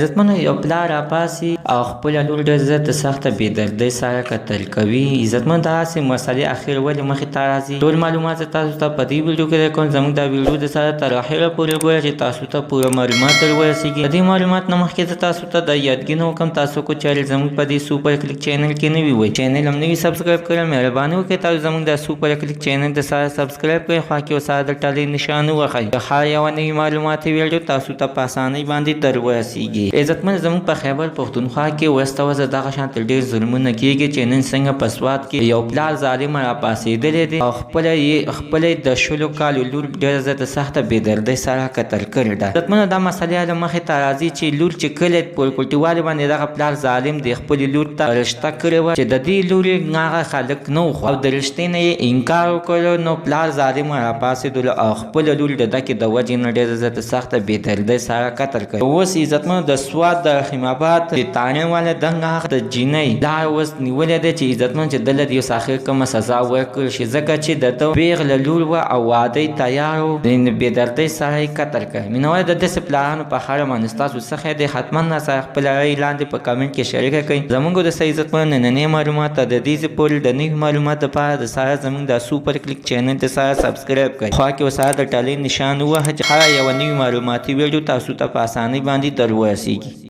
عزتمنو یو پلار راپاسي او خپله لور ډېر زر د سخته بېدردۍ سره کتل کوي. عزتمنو دغسې مسلې اخر ولې مخې ته راځي؟ ټول معلومات زه تاسو ته په دې ویډیو کې درکوم. زموږ دا ویډیو د سره تر اخره پورې ګوره چې تاسو ته پوره معلومات در ورسېږي. د دې معلومات نه مخکې زه تاسو ته د یادګي وکړم تاسو کو چینل زموږ په دې سوپر کلیک چینل کې نوي وئ چینل هم نوي سبسکرایب کړئ. مهرباني وکړئ تاسو زموږ د سوپر کلیک چینل د سره سبسکرایب کړئ. خوا کې سره د ټلۍ نشان ووهئ. د هر یوه نوي معلوماتي ویډیو تاسو ته په اسانۍ باندې در ورسېږي. عزتمن زموږ په خیبر پښتونخوا کې وسته وزه دغه شانته ډېر ظلمونه کېږي چې نن څنګه په سوات کې یو پلار ظالم راپاڅېدلی دی او خپله د شلو کالو لور ډېره زیاته سخته بېدردۍ سره قتل کړې ده. عزتمنو دا مسلې له مخې ته راځي چې لور چې کله په کلټیوالې باندې دغه پلار ظالم دی خپلې لور ته رشته کړې وه چې د دې لورې هغه خلک نه وخوړ او د رشتې نه یې انکار وکړو. نو پلار ظالم راپاڅېدلو او خپله لور د ده کې د وجې نه ډېره زیاته سخته بېدردۍ سره قتل کړې. اوس عزتمنو د سوات د رحیم آباد د تانې والا دنګ هغه د جینۍ لار اوس نیولې ده چې عزتمن چې دله د یو ساخر کومه سزا ورکړل شي ځکه چې د ده پېغله لور وه او واده یې تیار و د بېدردۍ سره یې قتل کړی. مینهوال د داسې پلارانو په اړه باندې ستاسو څه خیر دی؟ حتما راسره خپله رایې لاندې په کمنټ کې شریکه کړئ. زموږ د عزتمنو نننۍ معلومات د دې ځای پورې د نوي معلومات لپاره د سره زموږ د سوپر کلیک چینل ته سره سبسکرایب کړئ. خوا کې ورسره د ټلۍ نشان ووهه چې هره یوه نوي معلوماتي ویډیو تاسو ته په اسانۍ باندې در ورسېږي.